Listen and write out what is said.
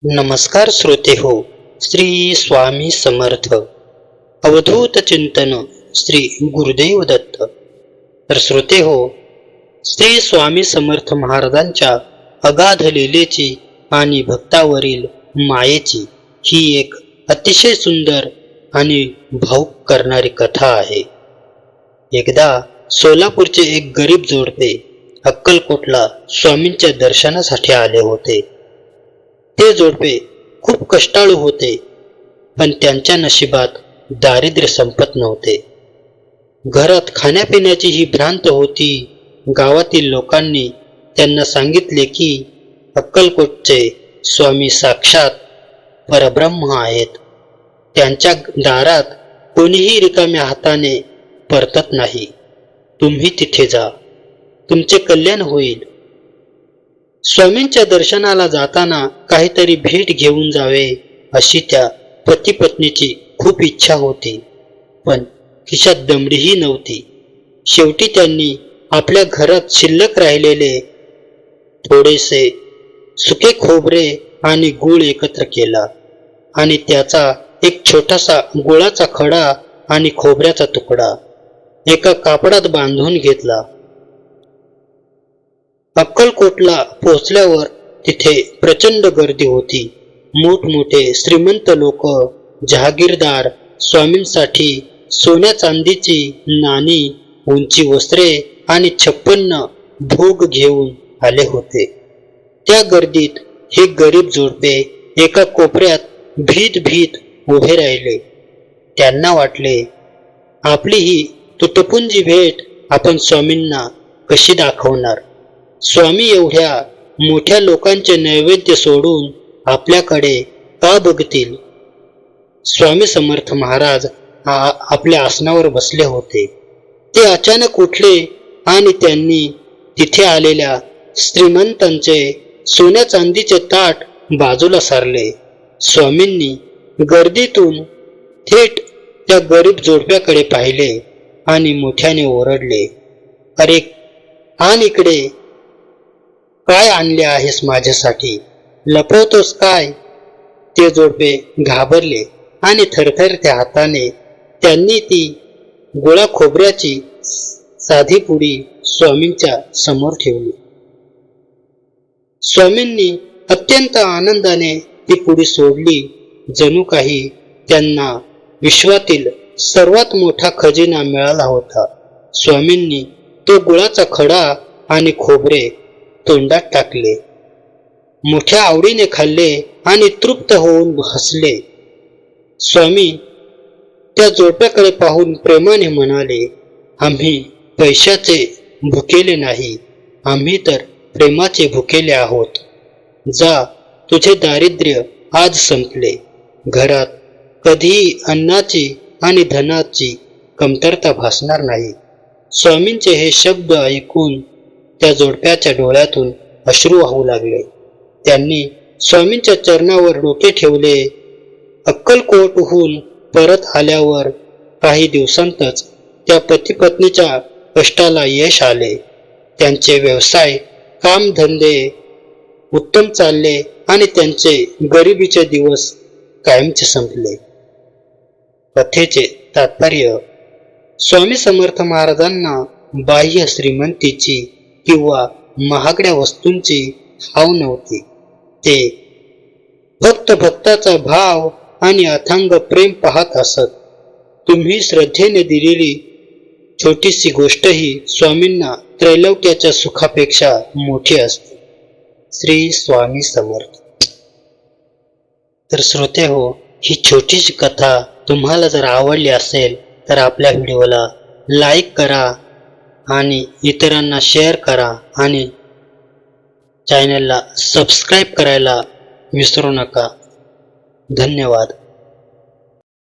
नमस्कार श्रोते हो. श्री स्वामी समर्थ. अवधूत चिंतन श्री गुरुदेव दत्त. तर श्रोते हो, श्री स्वामी समर्थ महाराजांच्या अगाध लीलेची आणि भक्तावरील मायेची ही एक अतिशय सुंदर आणि भावुक करणारी कथा आहे. एकदा सोलापूरचे एक गरीब जोडपे अक्कलकोटला स्वामींच्या दर्शनासाठी आले होते. ते जोडपे खूप कष्टाळू होते, पण त्यांच्या नशिबात दारिद्र्य संपत नव्हते. घरात खाण्यापिण्याची ही भ्रांत होती. गावातील लोकांनी त्यांना सांगितले की अक्कलकोटचे स्वामी साक्षात परब्रह्म आहेत. त्यांच्या दारात कोणीही रिकाम्या हाताने परतत नाही. तुम्ही तिथे जा, तुमचे कल्याण होईल. स्वामींच्या दर्शनाला जाताना काहीतरी भेट घेऊन जावे अशी त्या पती पत्नीची खूप इच्छा होती, पण खिशात दमडीही नव्हती. शेवटी त्यांनी आपल्या घरात शिल्लक राहिलेले थोडेसे सुके खोबरे आणि गूळ एकत्र केला आणि त्याचा एक छोटासा गुळाचा खडा आणि खोबऱ्याचा तुकडा एका कापडात बांधून घेतला. अक्कलकोटला पोहोचल्यावर तिथे प्रचंड गर्दी होती. मोठमोठे श्रीमंत लोक, जहागीरदार स्वामींसाठी सोन्या चांदीची नाणी, उंची वस्त्रे आणि 56 भोग घेऊन आले होते. त्या गर्दीत हे गरीब जोडपे एका कोपऱ्यात भीत भीत उभे राहिले. त्यांना वाटले, आपली ही तुटपुंजी भेट आपण स्वामींना कशी दाखवणार? स्वामी एवढ्या मोठ्या लोकांचे नैवेद्य सोडून आपल्याकडे का बघतील? स्वामी समर्थ महाराज आपल्या आसनावर बसले होते. ते अचानक उठले आणि त्यांनी तिथे आलेल्या श्रीमंतांचे सोन्या चांदीचे ताट बाजूला सारले. स्वामींनी गर्दीतून थेट त्या गरीब जोडप्याकडे पाहिले आणि मोठ्याने ओरडले, अरे आण इकडे, काय आणले आहेस माझ्यासाठी? लपवतोस काय? ते जोडपे घाबरले आणि थरथरत्या हाताने त्यांनी ती गोळा खोबऱ्याची साधी पुडी स्वामींच्या समोर ठेवली. स्वामींनी अत्यंत आनंदाने ती पुडी सोडली. जणू काही त्यांना विश्वातील सर्वात मोठा खजिना मिळाला होता. स्वामींनी तो गुळाचा खडा आणि खोबरे तोंडात टाकले, मोठ्या आवडीने खाल्ले आणि तृप्त होऊन हसले. स्वामी त्या जोडप्याकडे पाहून प्रेमाने म्हणाले, आम्ही पैशाचे भुकेले नाही, आम्ही तर प्रेमाचे भुकेले आहोत. जा, तुझे दारिद्र्य आज संपले. घरात कधीही अन्नाची आणि धनाची कमतरता भासणार नाही. स्वामींचे हे शब्द ऐकून त्या जोडप्याच्या डोळ्यातून अश्रू वाहू लागले. त्यांनी स्वामींच्या चरणावर डोके ठेवले. अक्कलकोटहून परत आल्यावर काही दिवसांतच त्या पती-पत्नीच्या कष्टाला यश आले. त्यांचे व्यवसाय, कामधंदे उत्तम चालले आणि त्यांचे गरिबीचे दिवस कायमचे संपले. कथेचे तात्पर्य: स्वामी समर्थ महाराजांना बाह्य श्रीमंतीची किंवा महागड्या वस्तूंची हाव नव्हती. ते फक्त भक्ताचा भाव आणि अथांग प्रेम पाहत असत. तुम्ही श्रद्धेने दिलेली छोटीशी गोष्टही स्वामींना त्रैलोक्याच्या सुखापेक्षा मोठी असते. श्री स्वामी समर्थ. तर श्रोते हो, ही छोटीशी कथा तुम्हाला जर आवडली असेल तर आपल्या व्हिडिओला लाईक करा आणि इतरांना शेअर करा आणि चॅनलला सबस्क्राईब करायला विसरू नका. धन्यवाद.